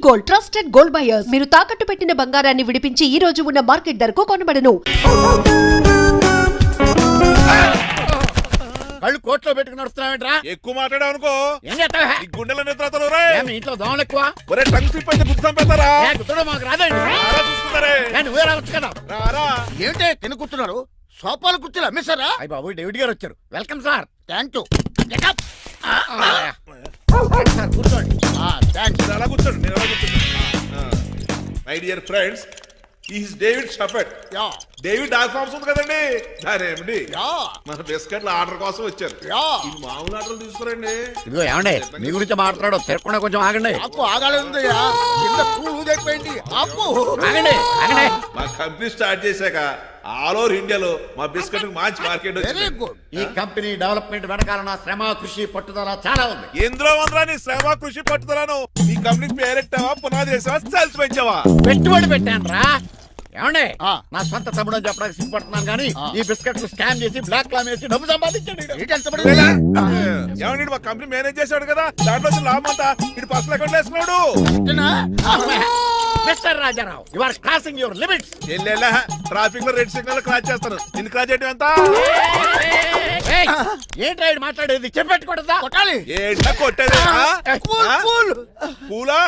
Gold, trusted gold buyers. మీరు తాకట్టు పెట్టిన బంగారాన్ని విడిపించి ఈ రోజు ఉన్న మార్కెట్ ధరకు కొనబడను. కళ్ళు కోట్లో పెట్టుకుని నడుస్తున్నావేంట్రా? ఎక్కువ మాట్లాడావు అనుకో ఏం చేస్తావా? ఈ గుండెల నిద్రతలు ఇంట్లో దోమలు ఎక్కువ ఒరే టంగ్ స్లిప్ అయితే గుర్తు చంపేస్తారా గుర్తుడు మాకు రాదండి. చూసుకుంటారే నువ్వే రావచ్చు కదా. రారా ఏంటే తిని కూర్చున్నారు? సోఫాలు కూర్చుని అమ్మేశారా? అయ్యి బాబు డేవిడ్ గారు వచ్చారు. Welcome sir. Thank you. Sir కూర్చోండి. థ్యాంక్స్. అలా కూర్చోండి నేను అలా కూర్చోండి. My dear friends, is David షఫెట్. డేవిడ్ డాగ్ ఫార్మ్స్ ఉంది కదండి, దానేమిటి మన బిస్కెట్ల ఆర్డర్ కోసం వచ్చారు. ఈ మామూలు ఆర్డర్లు తీసుకురండి. ఇదిగో ఏమండి మీ గురించి మాట్లాడు, తిరగకుండా కొంచెం ఆగండి. ఆగండి ఆగండి. మా కంపెనీ స్టార్ట్ చేశాక ఆల్ ఓవర్ ఇండియాలో మా బిస్కెట్ మంచి మార్కెట్ వచ్చింది. ఈ కంపెనీ డెవలప్మెంట్ వెనకాల నా శ్రమ, కృషి, పట్టుదల చాలా ఉంది. ఎందులో ఉందా నీ శ్రమ, కృషి, పట్టుదలను? ఈ కంపెనీకి పేరెట్టావా, పునాది వేసావా, సేల్స్ పెంచావా? పెట్టుబడి పెట్టాను రా. ఏమండి నా సొంత తమ్ముడు అని చెప్పడానికి సిగ్గుపడుతున్నాను కానీ ఈ బిస్కెట్లు స్కామ్ చేసి బ్లాక్ లా వేసి డబ్బు సంపాదించండి. ఏమండి మా కంపెనీ మేనేజ్ చేశాడు కదా, దాంట్లో లాభం అంతా ఇటు పర్సనల్ అకౌంట్ వేసుకున్నాడు. Mister Rajarao, you are crossing your limits. Traffic లో రెడ్ సిగ్నల్ క్రాస్ చేస్తాను. నిన్ను క్రాస్ చేయడం ఎంత? ఏంటి రైడ్ మాట్లాడేది? చెప్పెట్టుకూడదా? ఏంటా కొట్టేది? పూలా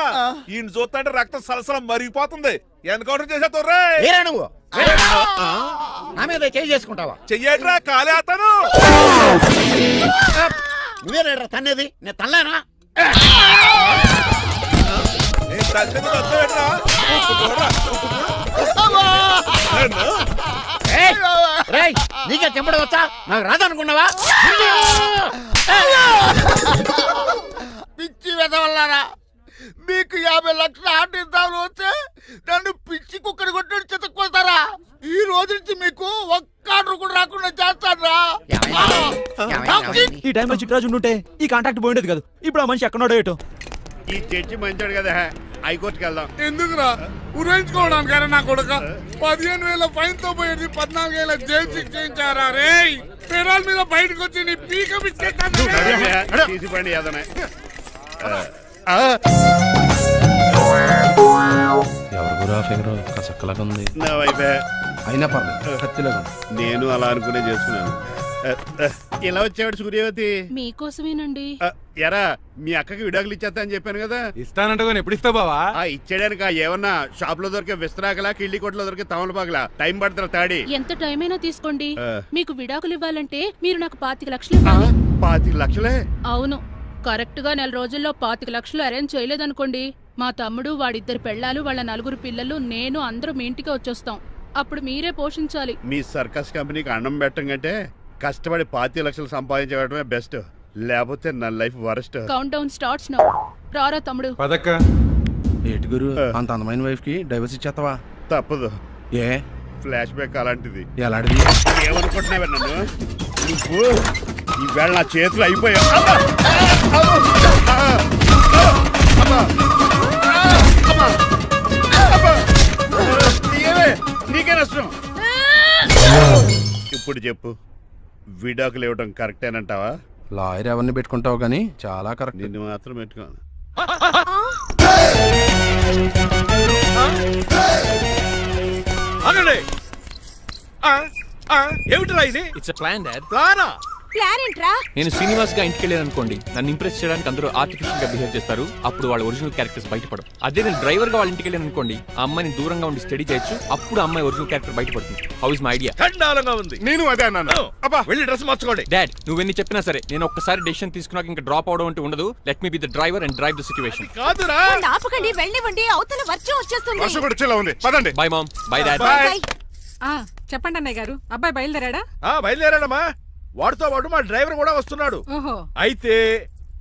ఈయన చూస్తుంటే రక్తం సలసలం మరిగిపోతుంది. ఎన్కౌంటర్ చేసేతో నువ్వు నా మీద చేయి చేసుకుంటావా? చెయ్యట్రా కాలే అతను. నువ్వే రేడ్రా తన్నేది, నేను తనలేనా? నీకే చెంపడం వచ్చా? నాకు రాదనుకున్నావా? పిచ్చి వెదవల్లారా, మీకు 50 లక్షల ఆటిద్దాలు వస్తే నన్ను పిచ్చి కుక్కడి కొట్టి చెతక్కుపోతారా? ఈ రోజు నుంచి మీకు ఒక్క ఆర్డర్ కూడా రాకుండా చేస్తారా? ఈ టైంలో చిట్రాజు ఉంటే ఈ కాంటాక్ట్ పోయిండేది కదా. ఇప్పుడు ఆ మనిషి ఎక్కడో ఏటో. ఈ చర్చి మంచాడు కదా, హైకోర్టుకి వెళ్దాం. ఎందుకురా ఉరేంచుకోవడానికి? నా కొడుక 15,000 ఫైన్ తో పోయేది 14 ఏళ్ళ జైలు శిక్ష చేయించారా రే? పెరాల మీద బయటకు వచ్చి నీ పీక తీసిపండి ఏదనే. ఎవరు గురా ఫిగర్ కసక్కలాగా ఉంది. నా వైపే అయినా పర్లేదు, కత్తిలాగా. నేను అలా అనుకునే చేస్తున్నాను. ఇలా వచ్చాడు సూర్యవతి. మీకోసమేనండి. ఎరా మీ అక్కకి విడాకులు ఇచ్చేస్తా అని చెప్పాను కదా. ఇస్తానంటే ఎప్పుడు ఇస్తావు బావా? ఇచ్చేయడానికి ఏమన్నా షాప్ లో దొరికే విస్తరాకలా, కిళ్ళి కొట్లో దొరికే తమలపాకలా టైం పడుతున్నా తాడి. ఎంత టైం అయినా తీసుకోండి. మీకు విడాకులు ఇవ్వాలంటే మీరు నాకు 25 లక్షలు ఇవ్వాలి. 25 లక్షలే? అవును. కరెక్ట్ గా 4 రోజుల్లో 25 లక్షలు అరేంజ్ చేయలేదనుకోండి, మా తమ్ముడు, వాడిద్దరు పెళ్ళాలు, వాళ్ళ 4 పిల్లలు, నేను అందరూ మీ ఇంటికి వచ్చేస్తాం. అప్పుడు మీరే పోషించాలి. మీ సర్కస్ కంపెనీకి అన్నం పెట్టడం కంటే కష్టపడి 25 లక్షలు సంపాదించడమే బెస్ట్. లేకపోతే నా life worst. Count down starts now. రారా తమ్ముడు. పదక్క. ఏటి గురు, అంత అందమైన వైఫ్ కి డైవర్స్ ఇచ్చేస్తావా? తప్పదు. ఏ ఫ్లాష్ బ్యాక్ అలాంటిది. ఎలాంటిది? ఏమనుకుంటున్నావా నన్ను? నువ్వు ఈవేళ నా చేతులు అయిపోయావు. నీకే నష్టం. ఇప్పుడు చెప్పు, విడాకులు ఇవ్వడం కరెక్టేనంటావా? లాయర్ ఎవరిని పెట్టుకుంటావు గానీ చాలా కరెక్ట్. నిన్ను మాత్రం పెట్టుకోను. ఏమిటిరా ఇది? It's plan dad. ప్లానా? ప్లాన్ ఏంట్రా? నేను శ్రీనివాస్ గా ఇంటికి వెళ్ళాను అనుకోండి, నన్ను ఇంప్రెస్ చేయడానికి అందరూ ఆర్టిఫిషియల్ గా బిహేవ్ చేస్తారు. అప్పుడు వాళ్ళ ఒరిజినల్ క్యారెక్టర్స్ బయటపడవు. అదే నేను డ్రైవర్ గా వాళ్ళ ఇంటికి వెళ్ళాను అనుకోండి, ఆ అమ్మాయిని దూరంగా ఉండి స్టడీ చేయొచ్చు. అప్పుడు అమ్మాయి ఒరిజినల్ క్యారెక్టర్ బయటపడుతుంది. How is my idea? ఖండాలంగా ఉంది. నేను అదే అన్నాను. అబ్బా వెళ్ళి డ్రెస్ మార్చుకోండి. డాడ్, నువ్వెన్ని చెప్పినా సరే నేను ఒక్కసారి డెసిషన్ తీసుకున్నాక ఇంకా డ్రాప్ అవడం అంటే ఉండదు. Let me be the driver and drive the situation. కాదురా, ఆపకండి, వెళ్ళనివ్వండి. అవతల వర్షం వచ్చేస్తుంది. వర్షం కూడా చిల్ల ఉంది. పదండి. Bye mom. Bye dad. చెప్పండి అన్నయ్య గారు, అబ్బాయి బయలుదేరాడా? బయలుదేరాడమ్మా. వాడితో పాటు మా డ్రైవర్ కూడా వస్తున్నాడు. ఓహో. అయితే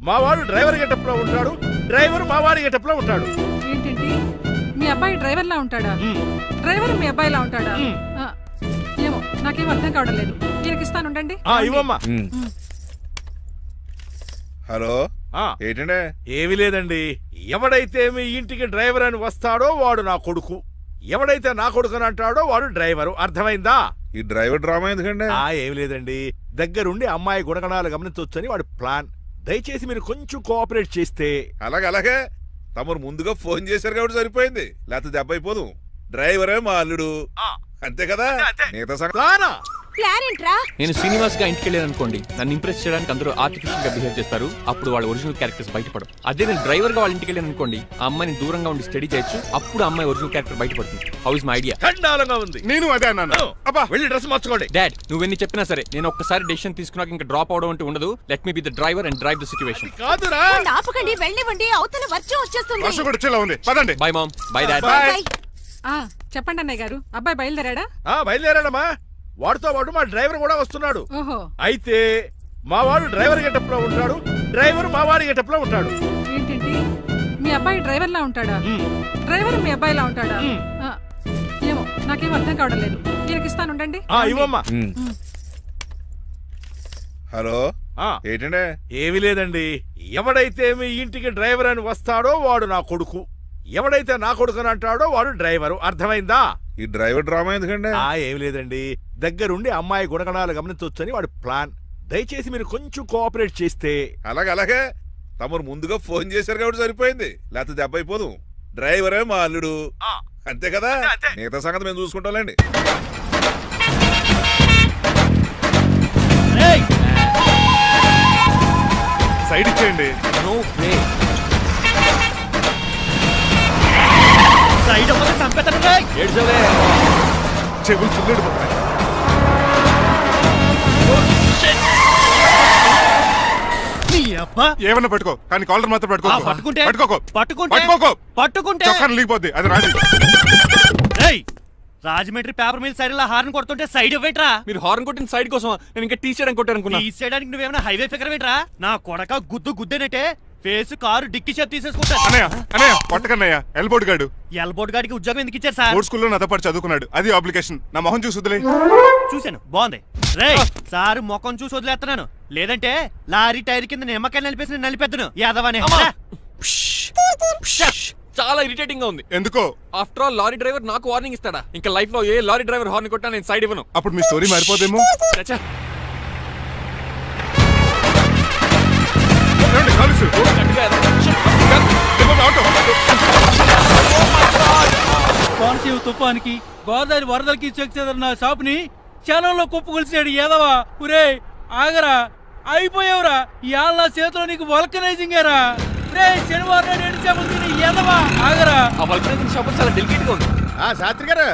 మా వాడు డ్రైవర్ గెటప్ లో ఉంటాడు, డ్రైవర్ మా వాడి గెటప్ లో ఉంటాడు. ఏంటండి, మీ అబ్బాయి డ్రైవర్ లా ఉంటాడా? డ్రైవర్ మీ అబ్బాయి లా ఉంటాడా? ఏమో నాకేం అర్థం కావడం లేదు. ఈయనకి ఇస్తాను, ఉండండి. ఇవ్వమ్మా. హలో, ఏంటంటే? ఏమీ లేదండి. ఎవడైతే మీ ఇంటికి డ్రైవర్ అని వస్తాడో వాడు నా కొడుకు, ఎవడైతే నా కొడుకు అని అంటాడో వాడు డ్రైవరు. అర్థమైందా? ఈ డ్రైవర్ డ్రామా ఎందుకండి? ఏమి లేదండి, దగ్గరుండి అమ్మాయి గుణగణాలు గమనించవచ్చని వాడి ప్లాన్. దయచేసి మీరు కొంచెం కోఆపరేట్ చేస్తే. అలాగే తమరు ముందుగా ఫోన్ చేశారు కాబట్టి సరిపోయింది, లేకపోతే దెబ్బ అయిపోదు. డ్రైవరే మా అల్లుడు, అంతే కదా? మిగతా సంగతి ప్లాన్ ఏంట్రా? నేను శ్రీనివాస్ గా ఇంటికి వెళ్ళాను అనుకోండి, నన్ను ఇంప్రెస్ చేయడానికి అందరూ ఆర్టిఫిషియల్ గా బిహేవ్ చేస్తారు, అప్పుడు వాళ్ళ ఒరిజినల్ క్యారెక్టర్స్ బయటపడవు. అదే నేను డ్రైవర్ గా వాళ్ళ ఇంటికి వెళ్ళాను అనుకోండి, ఆ అమ్మాయిని దూరంగా ఉండి స్టడీ చేయొచ్చు, అప్పుడు అమ్మాయి ఒరిజినల్ క్యారెక్టర్ బయటపడుతుంది. How is my idea? చండాలంగా ఉంది. నేను అదే అన్నాను. అబ్బా వెళ్ళి డ్రెస్ మార్చుకోండి. డాడ్, నువ్వెన్ని చెప్పినా సరే నేను ఒక్కసారి డెసిషన్ తీసుకున్నాక ఇంకా డ్రాప్ అవడం అంటే ఉండదు. Let me be the driver and drive the situation. కాదురా, ఆపకండి, వెళ్ళివ్వండి, అవతల వర్షం వచ్చేస్తుంది. వర్షం కూడా వచ్చేలా ఉంది, పదండి. Bye mom, bye dad. Bye. చెప్పండి అన్నయ్య గారు, అబ్బాయి బయలుదేరాడా? బయలుదేరాడమ్మా. వాడితో పాటు మా డ్రైవర్ కూడా వస్తున్నాడు. ఓహో, అయితే మా వాడు డ్రైవర్ గెటప్ లో ఉంటాడు, డ్రైవర్ మా వాడి గెటప్ లో ఉంటాడు. ఏంటండి మీ అబ్బాయి డ్రైవర్ లా ఉంటాడా? డ్రైవర్ మీ అబ్బాయిలా ఉంటాడా? ఆ, ఏమో నాకేం అర్థం కావడం లేదు. ఈయనకి ఇస్తాను, ఉండండి. ఇవ్వమ్మా. హలో ఏంటంటే ఏమీ లేదండి. ఎవడైతే మీ ఇంటికి డ్రైవర్ అని వస్తాడో వాడు నా కొడుకు, ఎవడైతే నా కొడుకు అని అంటాడో వాడు డ్రైవరు. అర్థమైందా? ఈ డ్రైవర్ డ్రామా ఎందుకండి? ఏమి లేదండి, దగ్గరుండి అమ్మాయి గుణగణాలు గమనించవచ్చని వాడి ప్లాన్. దయచేసి మీరు కొంచెం కోఆపరేట్ చేస్తే. అలాగే తమరు ముందుగా ఫోన్ చేశారు కాబట్టి సరిపోయింది, లేకపోతే దెబ్బ అయిపోదు. డ్రైవరే మా అల్లుడు, అంతే కదా? మిగతా సంగతి మేము చూసుకుంటాంలేండి. సైడ్ ఇచ్చేయండి. No way. సైడ్ అవ్వదు, సంపేతనుగా ఏడ్చవే. చెవులు చుల్లెడు పోతాయి. నీ అబ్బా. ఏమన్నా పట్టుకో, కానీ కాలర్ మాత్రం పట్టుకో. పట్టుకుంటే పట్టుకోకో. పట్టుకుంటే చొక్కాను లీగిపోద్ది, అది రాదు. ఏయ్, Rajahmundry paper mill side horn కొడుతుంటే సైడ్ ఇవ్వేట్రా? మీరు హార్న్ కొట్టిన సైడ్ కోసం నేను ఇంకా టీ చేయడానికి కొట్టారనుకున్నా. తీసేయడానికి నువ్వేమైనా హైవే ఫిగర్ ఏంట్రా? నా కొడక గుద్దేనట్టే ఫేస్ కారు డిక్కి షేప్ తీసేసుకుంటా. అన్నయ్య పట్టకన్నయ్య, ఎల్బోర్డ్ గాడు. ఎల్బోర్డ్ గాడికి ఉద్యోగం ఎందుకు ఇచ్చారు సార్? బోర్డ్ స్కూల్లో నాతో పాటు చదువుకున్నాడు, అది అప్లికేషన్. నా మొహం చూసి వదిలే. చూశాను, బాగుంది. రే సార్ మొఖం చూసి వదిలేస్తున్నాను, లేదంటే లారీ టైర్ కింద నిమ్మకాయ నలిపేసి నలిపేద్దును యాదవనే. చాలా ఇరిటేటింగ్ గా ఉంది. ఎందుకో? ఆఫ్టర్ ఆల్ లారీ డ్రైవర్ నాకు వార్నింగ్ ఇస్తాడా? ఇంకా లైఫ్ లో ఏ లారీ డ్రైవర్ హార్న్ కొట్టా నేను సైడ్ ఇవ్వను. అప్పుడు మీ స్టోరీ మారిపోదేమో. చచ్చా. ఏమండి, కాలుసు? కోనసీమ తుఫానికి గోదావరి వరదలకి చెక్ చెదరిన షాపుని క్షణంలో కుప్పకొలిసాడు ఏదవా. ఒరే ఆగరా, అయిపోయావురా. ఇవాళ నా చేతిలో నీకు వల్కనైజింగ్ ఏరా. రే శనివారం నాడు ఎండు చేపలు తిని ఏదవా, ఆగరా. ఆ వల్కనైజింగ్ షాప్ చాలా డెలికేట్ గా ఉంది. శాస్త్రి గారు,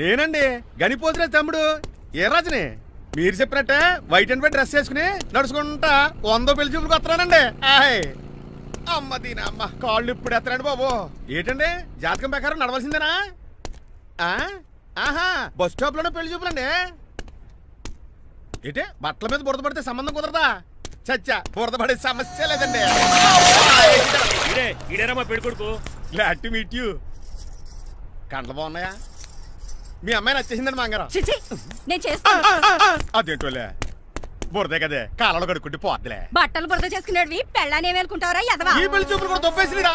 నేనండి గనిపోతున్న తమ్ముడు ఏ రాజుని. మీరు చెప్పినట్టే వైట్ అండ్ వైట్ డ్రెస్ వేసుకుని నడుచుకుంటా 100 పెళ్లి చూపులకు వస్తున్నానండి. అమ్మ దీని అమ్మ, కాళ్ళు ఇప్పుడు ఎత్తరండి బాబు. ఏంటండి జాతకం ప్రకారం నడవలసిందేనా? ఆహా, బస్ స్టాప్ లోనే పెళ్లి చూపులండి. ఏంటి బట్టల మీద బురద పడితే సంబంధం కుదరదా? చచ్చా, బురద పడే సమస్య లేదండి. మా పెళ్ళికొడుకు. Glad to meet you. కండ్లు బాగున్నాయా? మీ అమ్మాయి నచ్చేసిందండి మంగారం. నేను చేస్తాను. అదేంటోలే, బురదే కదే, కాలలో కడుక్కుంటే పోద్దులే. బట్టలు బురద చేసుకునేవి పెళ్ళాన్ని ఏమనుకుంటావరా యదవా? ఈ పెళ్లి చూపులు కూడా దొబ్బేసిరా.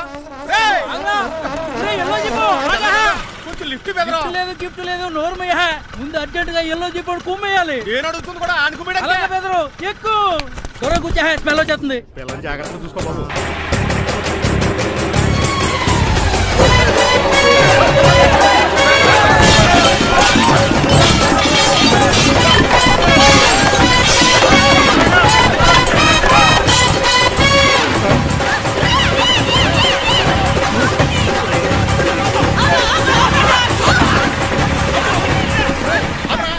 కొంచెం లిఫ్ట్ బెదరా. లేదు గిఫ్ట్ లేదు, నోరుమయ్య. ముందు అర్జెంట్ గా ఎల్లో చెప్పాడు కుమ్మేయాలి. నేను అడుగుతుంది కూడా ఆనుకుమేడా. బెదరు ఎక్కువ దొర కూర్చో, స్మెల్ వచ్చేస్తుంది. పిల్లలు జాగ్రత్తగా చూసుకోబాబు.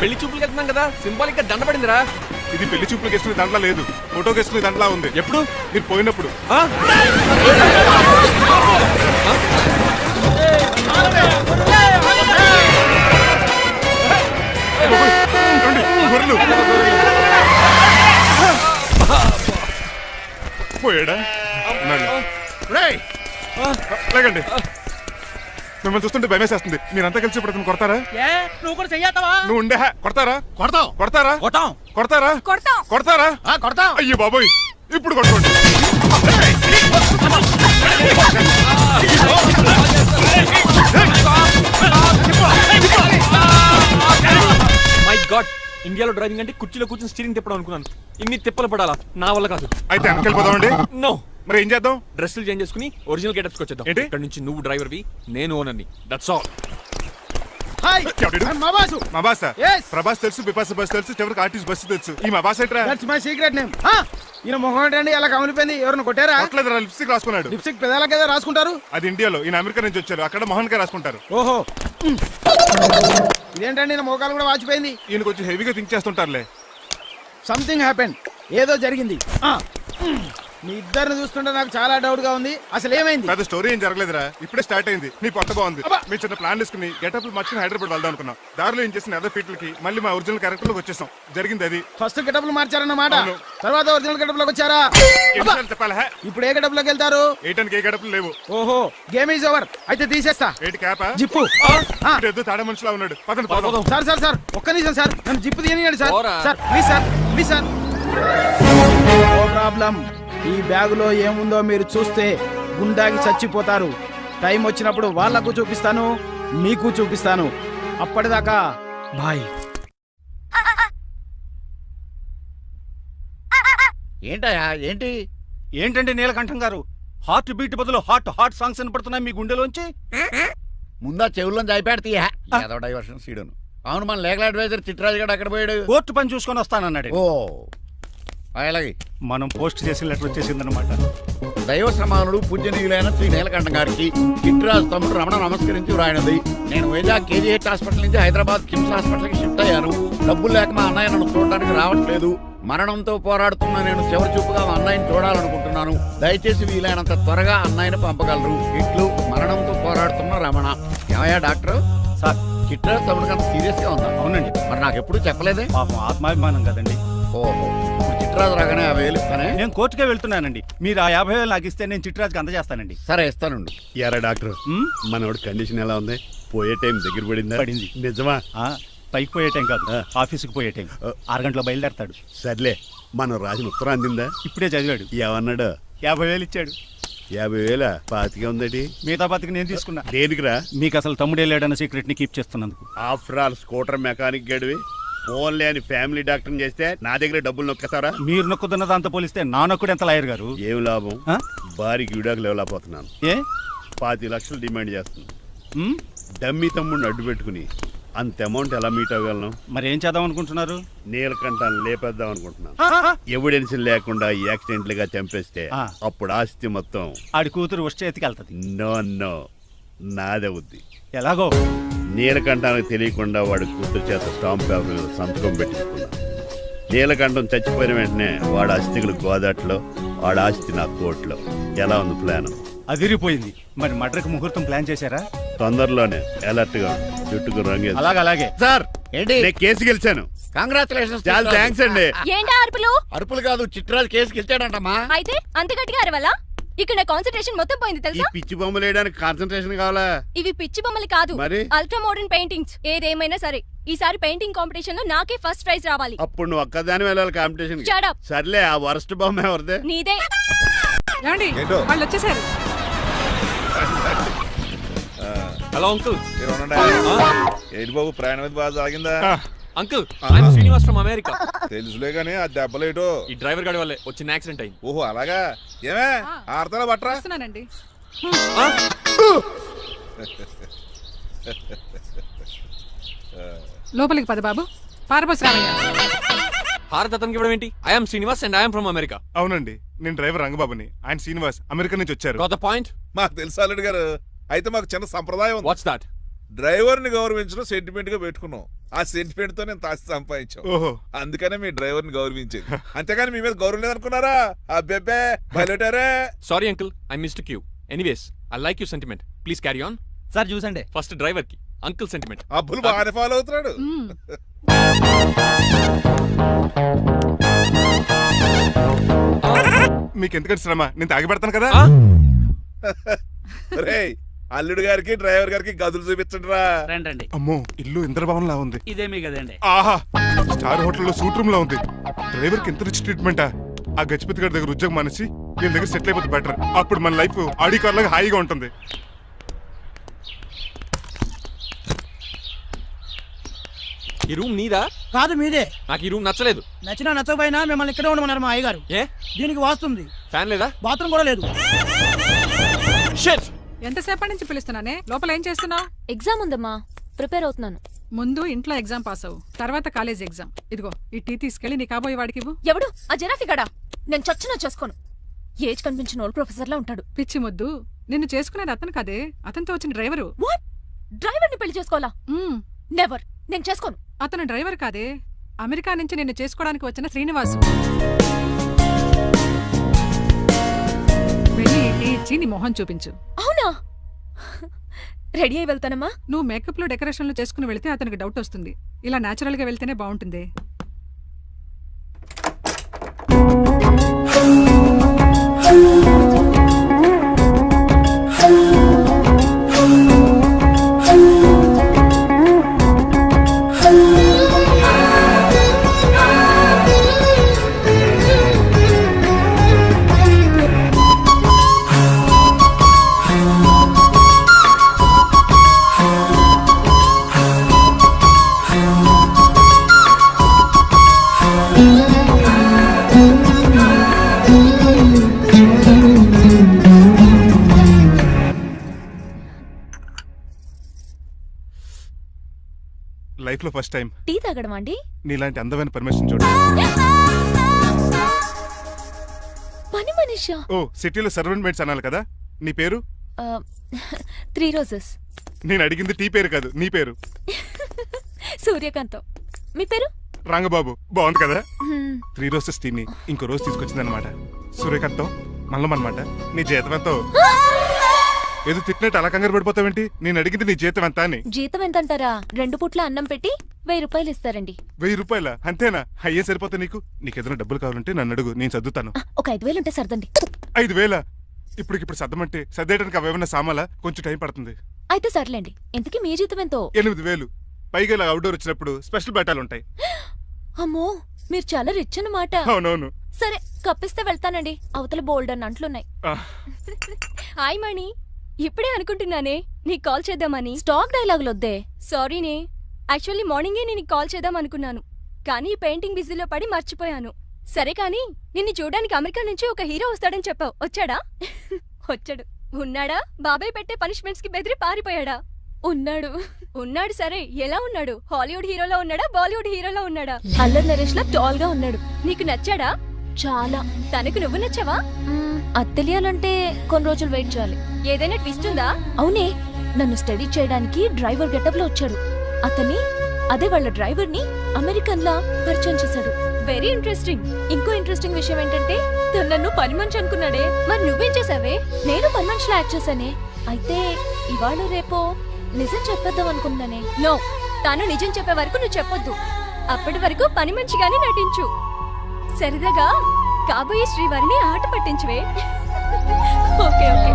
పెళ్లి చూపులకి వెళ్తున్నాం కదా, సింబాలిక్ గా దండ పడిందిరా. ఇది పెళ్లి చూపులకు వేసుకునే దాంట్లో లేదు, ఫోటోకి వేసుకునే దాంట్లో ఉంది. ఎప్పుడు? మీరు పోయినప్పుడు. పోయాడా? లేకండి, మిమ్మల్ని చూస్తుంటే భయమేసేస్తుంది. మీరంతా కలిసి ఇప్పుడు అతను కొడతారా? నువ్వు కూడా చెయ్యతావా? నువ్వు ఉండే కొడతారా? కొడతాం కొడతారా? కొడతాం కొడతారా? కొడతాం. కొడతారా? కొడతాం. అయ్యో బాబోయ్, ఇప్పుడు కొట్టుకోండి. మై గాడ్, ఇండియాలో డ్రైవింగ్ అంటే కుర్చీలో కూర్చొని స్టీరింగ్ తిప్పడం అనుకున్నాను. ఇన్ని తిప్పలు పడాలా? నా వల్ల కాదు. అయితే వెనకెళ్ళిపోదామండి. నో, మరి ఏం చేద్దాం? డ్రెస్సులు చేంజ్ చేసుకుని ఒరిజినల్ గెటప్స్కి వచ్చేద్దాం. ఏంటి? ఇక్కడ నుంచి నువ్వు డ్రైవర్వి, నేను ఓనర్ని. That's all. హాయ్ ఎవడు? మా బాసు. మా బాస్ Yes. ప్రభాస్ తెలుసు, బిపాస బస్ తెలుసు, చివరికి ఆర్టిస్ట్ బస్సు తెలుసు. ఈ మా బాస్ ఏంట్రా? That's my secret name. ఈయన మొహం ఏంటండి అలా కమిలిపోయింది? ఎవరిని కొట్టారా? కొట్టలేదురా, లిప్స్టిక్ రాసుకున్నాడు. లిప్స్టిక్ పెదాల కదా రాసుకుంటారు. అది ఇండియాలో, ఈయన అమెరికా నుంచి వచ్చారు. అక్కడ మోహన్ గారు రాసుకుంటారు. ఓహో ఇదేంటండి నా మోకాలు కూడా వాచిపోయింది. ఈయన కొంచెం హెవీగా థింక్ చేస్తుంటారులే. సంథింగ్ హ్యాపెన్, ఏదో జరిగింది. మీ ఇద్దరిని చూస్తుంటే నాకు చాలా డౌట్ గా ఉంది. అసలు ఏమైంది? పెద్ద స్టోరీ ఏం జరగలేదురా, ఇప్పుడే స్టార్ట్ అయింది. నీ కొత్త బాగుంది. అబ్బా. మీ చిన్న ప్లాన్ వేసుకుని గెటప్లు మార్చుకుని హైదరాబాద్ వెళ్దాం అనుకున్నాం. దారిలో ఏం చేసిన అదర్ ఫీట్లకి మళ్ళీ మా ఒరిజినల్ క్యారెక్టర్ లోకి వచ్చేసాం. జరిగింది అది. ఫస్ట్ గెటప్లు మార్చారన్నమాట. అవును. తర్వాత ఒరిజినల్ గెటప్ లోకి వచ్చారా? ఎన్నిసార్లు చెప్పాలా? ఇప్పుడు ఏ గెటప్ లోకి వెళ్తారు? ఏటానికి ఏ గడపలు లేవు. ఓహో గేమ్ ఈజ్ ఓవర్. అయితే తీసేస్తా. ఏటి క్యాపా? జిప్పు. ఏదో తాడ మనుషులా ఉన్నాడు. పదండి పోదాం. సార్ సార్ సార్ ఒక్క నిమిషం సార్, నన్ను జిప్పు తీయనియండి సార్. పోరా. Sir please sir, please sir. No problem. ఈ బ్యాగులో ఏముందో మీరు చూస్తే గుండాకి చచ్చిపోతారు. టైం వచ్చినప్పుడు వాళ్లకు చూపిస్తాను, మీకు చూపిస్తాను. అప్పటిదాకా బాయ్. ఏంటయ్యా ఏంటి? ఏంటండి నీలకంఠం గారు, హార్ట్ బీట్ బదులు హార్ట్ సాంగ్స్ వినపడుతున్నాయి మీ గుండెలోంచి. ముందా చెవుల్లో జాయిపెడతీయా ఏదో డైవర్షన్ సీడును. అవును, మన లీగల్ అడ్వైజర్ చిట్రాజు గారు అక్కడ పోయాడు. కోర్టు పని చూసుకొని వస్తానన్నాడు. ఓ అలాగే. మనం పోస్ట్ చేసిన లెటర్ వచ్చేసిందనమాట. దైవ సమానుడు పూజనీయులైన శ్రీ నీలకంఠం గారికి చిట్రాజు తమ్ముడు రమణ నమస్కరించి వ్రాయినది. నేను వైజాగ్ కేజీహెచ్ హాస్పిటల్ నుంచి హైదరాబాద్ కిమ్స్ హాస్పిటల్కి షిఫ్ట్ అయ్యాను. డబ్బులు లేక మా అన్నయ్య నన్ను చూడడానికి రావట్లేదు. మరణంతో పోరాడుతున్న నేను చివరి చూపుగా మా అన్నయ్యని చూడాలనుకుంటున్నాను. దయచేసి వీలైనంత త్వరగా అన్నయ్యని పంపగలరు. ఇట్లు మరణంతో పోరాడుతున్న రమణ. ఏమయ్యా డాక్టర్? సార్ చిట్రాజు తమ్ముడు అంత సీరియస్ గా ఉందా? అవునండి. మరి నాకు ఎప్పుడు చెప్పలేదే? పాపం ఆత్మాభిమానం కదండి. ఓహో, ఇప్పుడు చిట్రాజు రాగానే 50,000 ఇస్తానే. నేను కోర్టుకే వెళ్తున్నానండి. మీరు ఆ 50,000 నాకు ఇస్తే నేను చిట్రాజుకి అందజేస్తానండి. సరే ఇస్తానుండు. ఎరా డాక్టర్, మనోడి కండిషన్ ఎలా ఉంది? పోయే టైం దగ్గర పడిందా? పడింది. నిజమా? పైకి పోయే టైం కాదు, ఆఫీస్కి పోయే టైం. 6 గంటల బయలుదేరతాడు. సర్లే, మనం రాసిన ఉత్తరం అందిందా? ఇప్పుడే చదివాడు. ఏమన్నాడు? 50,000 ఇచ్చాడు. 50,000 పాతికే ఉందటి. మిగతా బతికి నేను తీసుకున్నా. దేనికిరా? మీకు అసలు తమ్ముడే లేడన్న సీక్రెట్ ని కీప్ చేస్తున్నందుకు. ఆఫ్టర్ ఆల్ స్కూటర్ మెకానిక్ గడివి ఫోన్ లేని ఫ్యామిలీ డాక్టర్ చేస్తే నా దగ్గర డబ్బులు నొక్కుతారా? మీరు నొక్కుతున్న దాంతో పోలిస్తే నా నొక్కుడు ఎంత లాయర్ గారు? ఏం లాభం? భారీకి విడాకులు ఇవ్వలేకపోతున్నాను. ఏ 5 లక్షలు డిమాండ్ చేస్తుంది. డమ్మీ తమ్ముడిని అడ్డు పెట్టుకుని అంత అమౌంట్ ఎలా మీట్ అవ్వగలను? మరి ఏం చేద్దాం అనుకుంటున్నారు? నీలకంఠాన్ని లేపేద్దాం అనుకుంటున్నాను. ఎవిడెన్స్ లేకుండా యాక్సిడెంట్ గా చంపేస్తే అప్పుడు ఆస్తి మొత్తం ఆడి కూతురు వచ్చే చేతికి వెళ్తుంది. నో నో, నాదవుద్ది. ఎలాగో నీలకంఠానికి తెలియకుండా వాడి కూతురు చేత స్టాంప్ పేపర్ మీద సంతకం పెట్టించుకున్నాను. నీలకంఠం చచ్చిపోయిన వెంటనే వాడి అస్థికులు గోదాట్లో, వాడి ఆస్తి నా కోర్టులో. ఎలా ఉంది ప్లాన్? అదిరిపోయింది. మరి మడ్రకు ముహూర్తం ప్లాన్ చేశారా? తొందరలోనే. అలర్ట్ గా జుట్టుకు రంగు. అలాగే సార్ ఏంటి? నేను కేసు గెలిచాను. కంగ్రాచులేషన్స్. చాలా థ్యాంక్స్ అండి. ఏంటా అరుపులు? అరుపులు కాదు, చిట్రాజు కేసు గెలిచాడంటమ్మా. అయితే అంత గట్టిగా అరవాలా? ఇక్కడ నా కాన్సన్ట్రేషన్ మొత్తం పోయింది ఈ తెలుసా? పిచ్చి బొమ్మలు వేయడానికి కాన్సన్ట్రేషన్ కావాలా? ఇవి పిచ్చి బొమ్మలు కాదు, మరి? Ultra modern paintings. ఏదేమైనా సరే ఈసారి పెయింటింగ్ కాంపిటీషన్ లో నాకే ఫస్ట్ ప్రైజ్ రావాలి. అప్పుడు నువ్వు ఒక్కదాని వెళ్ళాలి కాంపిటీషన్. Shut up. సర్లే, ఆ వరస్ట్ బొమ్మ ఎవరిదే? నీదే. ఏమండి ఏంటో? వాళ్ళు వచ్చేసారు. Hello uncle. ఏంటి బాబు, ప్రయాణం అయితే బాగా సాగిందా? Uncle, I'm Srinivas from America. తెలుసులే గానీ ఆ దెబ్బలేటో. ఈ డ్రైవర్ గాడి వల్లే వచ్చిన యాక్సిడెంట్ అయింది. ఓహో అలాగా. ఏమే ఆడతారా బట్రా? వస్తున్నానండి. లోపలికి పద బాబు. పారబోస్ రామయ్య. భారత్ అతనికి ఇవ్వడం ఏంటి? I'm Srinivas and I'm from America. అవునండి, నేను డ్రైవర్ రంగబాబుని. ఆయన శ్రీనివాస్ అమెరికా నుంచి వచ్చారు. Got the point? మాకు తెలుసు అల్లుడు గారు. అయితే మాకు చిన్న సంప్రదాయం ఉంది. What's that? డ్రైవర్ ని గౌరవించడం సెంటిమెంట్ గా పెట్టుకున్నాం. ఆ సెంటిమెంట్ తో నేను తాసి సంపాదించాం. ఓహో, అందుకనే మీ డ్రైవర్ ని గౌరవించేది. అంతేగాని మీ మీద గౌరవం లేదనుకున్నారా? అబ్బెబ్బే బయలుటారే. Sorry uncle, I missed you. Anyways, I like you sentiment. Please carry on. Sir చూసండి. ఫస్ట్ డ్రైవర్ కి అంకుల్ సెంటిమెంట్. అబ్బులు బాగానే ఫాలో అవుతున్నాడు. మీకు ఎందుకంటే శ్రమ, నేను తాగి పెడతాను కదా. రేయ్, అల్లుడు గారికి డ్రైవర్ గారికి గదులు చూపించండి రా. రండి. అమ్మో, ఇల్లు ఇంద్రభవన్ లా ఉంది. ఇదేమీ కదండి. ఆహా, స్టార్ హోటల్లో సూట్ రూమ్ లా ఉంది. డ్రైవర్ కి ఎంత రిచ్ ట్రీట్మెంటా. ఆ గజపతి గారి దగ్గర ఉద్యోగం మానేసి వీళ్ళ దగ్గర సెటిల్ అయిపోతే బెటర్. అప్పుడు మన లైఫ్ ఆడి కార్ లాగా హాయిగా ఉంటుంది. ఈ రూమ్ నీదా? కాదు మీదే. నాకు ఈ రూమ్ నచ్చలేదు. నచ్చినా నచ్చకపోయినా మిమ్మల్ని ఇక్కడే ఉండమన్నారు మా అయ్యగారు. ఏ? దీనికి వాస్తుంది. ఫ్యాన్ లేదా? బాత్రూమ్ కూడా లేదు. షిట్. ఎంతసేపటి నుంచి పిలుస్తున్నానే? లోపల ఏం చేస్తున్నావు? ఎగ్జామ్ ఉందమ్మా, ప్రిపేర్ అవుతున్నాను. ముందు ఇంట్లో ఎగ్జామ్ పాస్ అవ్వు, తర్వాత కాలేజ్ ఎగ్జామ్. ఇదిగో ఈ టీ తీసుకెళ్లి నీ కాబోయే వాడికి ఇవ్వు. ఎవడు ఆ జరాఫీ గడా? నేను చచ్చినా చేసుకోను. ఏజ్ కనిపించిన ఓల్డ్ ప్రొఫెసర్ లా ఉంటాడు. పిచ్చి ముద్దు, నిన్ను చేసుకునేది అతను కదే, అతనితో వచ్చిన డ్రైవరు. వాట్? డ్రైవర్ ని పెళ్లి చేసుకోవాలా? నెవర్, నేను చేసుకోను. అతను డ్రైవర్ కాదే, అమెరికా నుంచి నిన్ను చేసుకోవడానికి వచ్చిన శ్రీనివాసు. వెళ్ళి ఈ టీ ఇచ్చి నీ మొహం చూపించు. అవునా? రెడీ అయి వెళ్తానమ్మా. నువ్వు మేకప్ లో డెకరేషన్లు చేసుకుని వెళితే అతనికి డౌట్ వస్తుంది. ఇలా నేచురల్ గా వెళ్తేనే బాగుంటుంది. లైఫ్ లో ఫస్ట్ టైం టీ తాగడం అండి? నీలాంటి అందమైన పర్మిషన్ చూడు. పని మనిషా? ఓ, సిటీలో సర్వెంట్ మేట్స్ అనాలి కదా. నీ పేరు? 3 రోజెస్. నేను అడిగింది టీ పేరు కాదు, నీ పేరు. సూర్యకాంతం. మీ పేరు? రంగబాబు. బాగుంది కదా. 3 రోజెస్ టీని ఇంకో రోజు తీసుకొచ్చిందనమాట. సూర్యకాంతం మల్లం అనమాట. నీ జీతం ఎంతో? ఏదో తిట్టినట్టు అలా కంగారు పడిపోతావేంటి? నేను అడిగింది నీ జీతం ఎంత అని. జీతం ఎంత అంటారా? 2 పూట్ల అన్నం పెట్టి 1000 రూపాయలు ఇస్తారండి. 1000 రూపాయల? అంతేనా? అయ్యే సరిపోతా నీకు. నీకేదైనా డబ్బులు కావాలంటే నన్ను అడుగు, నేను చదువుతాను. ఒక 5000 ఉంటే సర్దండి. 5000? ఇప్పటికిప్పుడు సర్దమంటే సర్దేయడానికి అవేమన్నా సామాలా? కొంచెం టైం పడుతుంది. అయితే సర్లేండి. ఇంతకీ మీ జీతం ఎంతో? 8000. పైగా ఇలా అవుట్డోర్ వచ్చినప్పుడు స్పెషల్ బట్టాలు ఉంటాయి. అమ్మో, మీరు చాలా రిచ్ అన్నమాట. అవునవును. సరే, కప్పిస్తే వెళ్తానండి. అవతల బోల్డ్ అన్న అంట్లున్నాయి. హాయ్ మణి, ఇప్పుడే అనుకుంటున్నానే నీకు కాల్ చేద్దామని. స్టాక్ డైలాగులు వద్దే. సారీనే, యాక్చువల్లీ మార్నింగే నేను కాల్ చేద్దాం అనుకున్నాను, కానీ ఈ పెయింటింగ్ బిజీలో పడి మర్చిపోయాను. సరే కానీ నిన్ను చూడడానికి అమెరికా నుంచి ఒక హీరో వస్తాడని చెప్పావు. వచ్చాడా? వచ్చాడు. ఉన్నాడా? బాబాయ్ పెట్టే పనిష్మెంట్స్ కి బెదిరి పారిపోయాడా? ఉన్నాడు. ఉన్నాడు. సరే, ఎలా ఉన్నాడు? హాలీవుడ్ హీరోలో ఉన్నాడా, బాలీవుడ్ హీరోలో ఉన్నాడా? అల్లరి నరేష్ లా టాల్ గా ఉన్నాడు. నీకు నచ్చాడా? చాలా. తనకు నువ్వు నచ్చావా? అది తెలియాలంటే కొన్ని రోజులు వెయిట్ చేయాలి. ఏదైనా ట్విస్ట్ ఉందా? అవునే, నన్ను స్టడీ చేయడానికి డ్రైవర్ గెటప్ లో వచ్చాడు. అతన్ని, అదే వాళ్ళ డ్రైవర్ ని అమెరికన్ లా పరిచయం చేశాడు. Very interesting. ఇంకో ఇంట్రెస్టింగ్ విషయం ఏంటంటే తను నన్ను పని మనిషి అనుకున్నాడే. మరి నువ్వేం చేసావే? నేను పని మనిషిలా యాక్ట్ చేశానే. అయితే ఇవాళ రేపో నిజం చెప్పేద్దాం అనుకున్నానే. నో, తాను నిజం చెప్పే వరకు నువ్వు చెప్పొద్దు. అప్పటి వరకు పని మనిషిగానే నటించు. సరదాగా కాబోయే శ్రీవారిని ఆట పట్టించువే. Okay okay.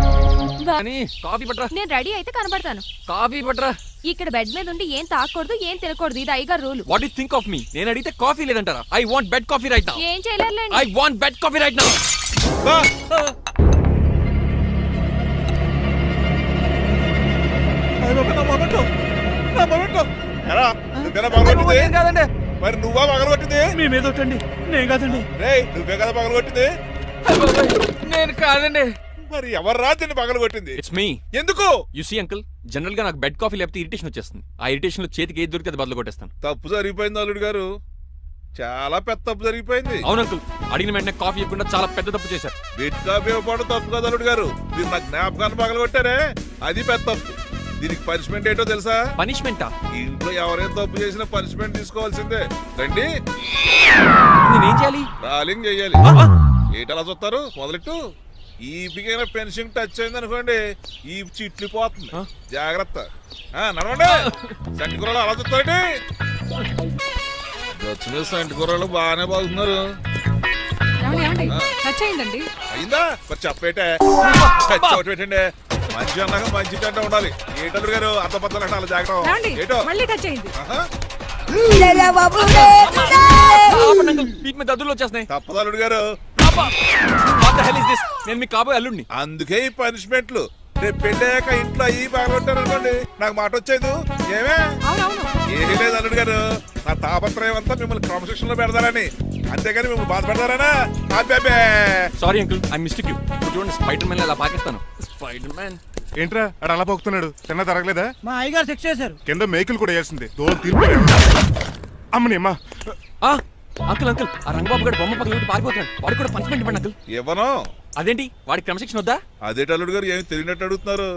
కాఫీ పట్రా. నేను రెడీ అయితే కనబడతాను. కాఫీ పట్రా. ఇక్కడ బెడ్ మీద ఉండి ఏం తాకూడదు, ఏం తినకూడదు. ఇది అయ్యగారు rule. What you think of me? నేను అడిగితే కాఫీ లేదంటారా? I want bed coffee right now. ఏం చేయలేరులేండి. I want bed coffee right now. కాదండి, మరి నువ్వా పగలగొట్టింది? మీ మీద ఒకటండి. నేను కాదండి. నువ్వే కదా పగలగొట్టింది? నేను కాదండి. మరి ఎవర్రా దీన్ని పగలగొట్టింది? It's me. ఎందుకు? యు సీ అంకుల్, జనరల్ గా నాకు బెడ్ కాఫీ లేకపోతే ఇరిటేషన్ వచ్చేస్తుంది. ఆ ఇరిటేషన్ లో చేతికి ఏది దొరికితే అది బదులు కొట్టేస్తాను. తప్పు జరిగిపోయింది అల్లుడు గారు, చాలా పెద్ద తప్పు జరిగిపోయింది. అవును అంకుల్, అడిగిన వెంటనే కాఫీ ఇవ్వకుండా చాలా పెద్ద తప్పు చేశారు. బెడ్ కాఫీ ఇవ్వడం తప్పు కదా అల్లుడు గారు, మీరు నా జ్ఞాపకాన్ని పగలగొట్టారే, అది పెద్ద తప్పు. దీనికి పనిష్మెంట్ ఏంటో తెలుసా? పనిష్మెంటా? ఇంట్లో ఎవరైనా తప్పు చేసినా పనిష్మెంట్ తీసుకోవాల్సిందే. రండి. నేనేం చేయాలి? రాలింగ్ చెయ్యాలి. ఏంటలా చూస్తారు? మొదలెట్టు. ఈపికైనా పెన్షన్ టచ్ అయింది అనుకోండి, ఈ చిట్లు పోతుంది. జాగ్రత్త. నడవండి. సంటి కూరలు అలా చూస్తారండి. గచ్చు మీద సంటి కూరలు బాగానే బాగుతున్నారు. అయిందా? మరి చెప్పేటే ఒకటి పెట్టండి. మంచి అన్నాక మంచి టెంట ఉండాలి. ఏటల్లుడు గారు అర్థపత్రాలు అంటే అలా జాగ్రత్త. ఏటో తప్పదు అల్లుడు గారు. నేను మీకు కాబోయే అల్లుడిని. అందుకే ఈ పనిష్మెంట్లు. రేపు పెళ్ళాక ఇంట్లో అయ్యి బాగుంటారు అనుకోండి, నాకు మాట వచ్చేది ఏమే? ఏమీ లేదు అల్లుడు గారు, నా తాపత్రయం అంతా మిమ్మల్ని క్రమశిక్షణలో పెడతారని. అంతేగాని మేము బాధపడతారా? అబ్బే sorry uncle, I mistake you. చూడండి స్పైడర్ మ్యాన్ అలా పాకిస్తాను. స్పైడర్ మ్యాన్ ఏంట్రా అడు అలా పోతున్నాడు? తిన్న తరగలేదా? మా అయ్యగారు సెక్స్ చేశారు. కింద మేకులు కూడా వేయాల్సిందే. దోలు తీర్పు అమ్మని అమ్మా. అంకుల్ అంకుల్, ఆ రంగబాబు గారు బొమ్మ పక్కన పారిపోతున్నాడు. వాడు కూడా పంచమెంట్ ఇవ్వండి అంకుల్. ఇవ్వను. అదేంటి వాడికి క్రమశిక్షణ వద్దా? అదే అల్లుడు గారు ఏమి తెలియనట్టు అడుగుతున్నారు.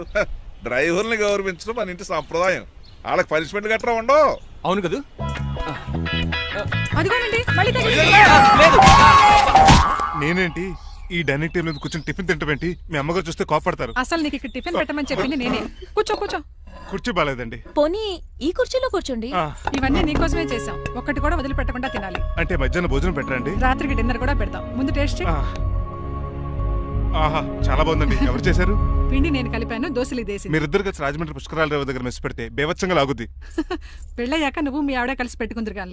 డ్రైవర్ని గౌరవించడం మన ఇంటి సంప్రదాయం. వాళ్ళకి పనిష్మెంట్ గట్రా ఉండవు. అవును కదా. అదిగోనండి మళ్ళీ తగిలింది. లేదు. నేనేంటి ఈ డైనింగ్ టేబుల్ మీద కూర్చొని టిఫిన్ తింటామేంటి? మీ అమ్మగారు చూస్తే కోపడతారు. అసలు నీకు ఇక్కడ టిఫిన్ పెట్టమని చెప్పింది నేనే. కూర్చో కూర్చో. కుర్చీ బాగాలేదండి. పోనీ ఈ కుర్చీలో కూర్చోండి. ఇవన్నీ నీకోసమే చేసాం. ఒక్కటి కూడా వదిలిపెట్టకుండా తినాలి. అంటే మధ్యాహ్నం భోజనం పెట్టరండి? రాత్రికి డిన్నర్ కూడా పెడతాం. ముందు టేస్ట్ చెయ్. ఆహా చాలా బాగుందండి. ఎవరు చేశారు? పిండి నేను కలిపాను, దోశలు దేశీ. మీరిద్దరు కలిసి రాజమండ్రి పుష్కరాల రేవు దగ్గర మెస్ పెడితే బేవచ్చంగా లాగుద్ది. పెళ్ళయ్యాక నువ్వు మీ ఆవిడ కలిసి పెట్టుకుందరు కానీ.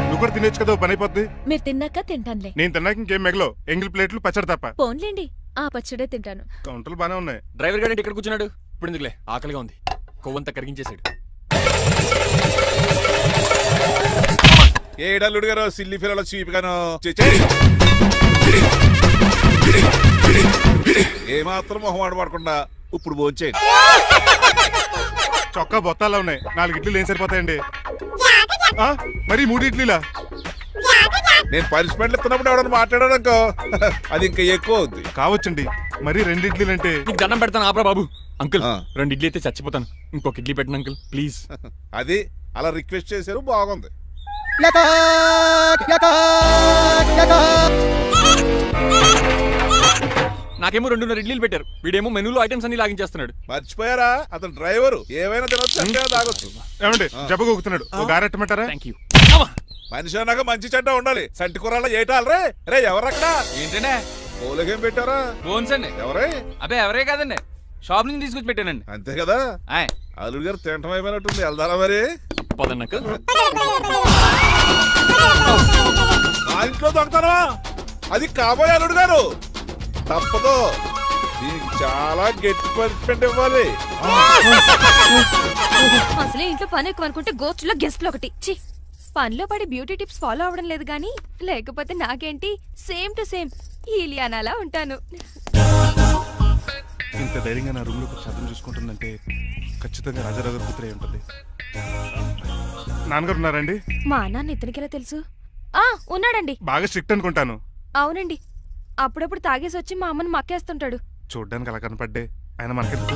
నువ్వు కూడా తినేచ్చు కదా, ఓ పని అయిపోద్ది. మీరు తిన్నాక తింటానులే. నేను తిన్నాక ఇంకేం మిగలో. ఎంగిల్ ప్లేట్లు పచ్చడి తప్ప. పోన్లేండి, ఆ పచ్చడే తింటాను. కౌంటర్లు బానే ఉన్నాయి. డ్రైవర్ గారు ఇక్కడ కూర్చున్నాడు. ఇప్పుడు ఎందుకులే, ఆకలిగా ఉంది. కొవ్వంతా కరిగించేశాడు. ఏడల్లుడు గారు సిల్లి ఫిరలో చీపిగాను ఏమాత్రం మొహమాట పడకుండా ఇప్పుడు భోంచేయండి. చొక్కా బొత్తాల్లో ఉన్నాయి. 4 ఇడ్లీలు ఏం సరిపోతాయండి? మరి 3 ఇడ్లీలా? నేను పనిష్మెంట్లు ఇస్తున్నప్పుడు ఎవడన్నా మాట్లాడాడనుకో అది ఇంకా ఎక్కువ అవుద్ది. కావచ్చండి. మరి 2 ఇడ్లీలు అంటే? నీకు దండం పెడతాను ఆపరా బాబు. అంకుల్ 2 ఇడ్లీ అయితే చచ్చిపోతాను. ఇంకొక ఇడ్లీ పెట్టండి అంకుల్ ప్లీజ్. అది అలా రిక్వెస్ట్ చేశారు, బాగుంది. నాకేమో 2.5 ఇడ్లీలు పెట్టారు. వీడేమో మెనూలో ఐటమ్స్ అన్ని లాగించేస్తున్నాడు. మర్చిపోయారా అతను డ్రైవరు. ఏమైనా తినొచ్చు, అంటే తాగొచ్చు. ఏమండి జబ్బగొక్కుతున్నాడు. ఓ గారెట్టమంటారా? Thank you. మనిషి అన్నాక మంచి చెడ్డ ఉండాలి. సంటి కూరల్లో ఏటాలరే. రే ఎవరక్కడ? ఏంటంటే పోలేకేం పెట్టారా? బోన్స్ అండి. ఎవరే? అబ్బే ఎవరే కాదండి, షాప్ నుంచి తీసుకొచ్చి పెట్టానండి. అంతే కదా. ఆయ్ అల్లుడు గారు తింటం అయిపోయినట్టుంది. వెళ్దారా మరి? పదండి అంకుల్. మా ఇంట్లో దొంగతనమా? అది కాబోయే అల్లుడు గారు. తప్పదు. దీనికి చాలా గట్టి పనిష్మెంట్ ఇవ్వాలి. అసలే ఇంట్లో పని ఎక్కువ అనుకుంటే గోస్ట్లో గెస్ట్లు ఒకటి. ఛీ, పనిలో పడి బ్యూటీ టిప్స్ ఫాలో అవ్వడం లేదు గానీ, లేకపోతే నాకేంటి సేమ్ టు సేమ్ ఈలియానాలా ఉంటాను. ఇంత ధైర్యంగా నా రూమ్ లో చదువు చూసుకుంటుందంటే ఖచ్చితంగా రాజారావు గారు కూతురే ఉంటుంది. నాన్నగారు ఉన్నారండి? మా నాన్న ఇతనికి ఎలా తెలుసు? ఉన్నాడండి. బాగా స్ట్రిక్ట్ అనుకుంటాను. అవునండి, అప్పుడప్పుడు తాగేసి వచ్చి మా అమ్మని మక్కేస్తుంటాడు. చూడ్డానికి అలా కనపడ్డే ఆయన మనకెందుకు?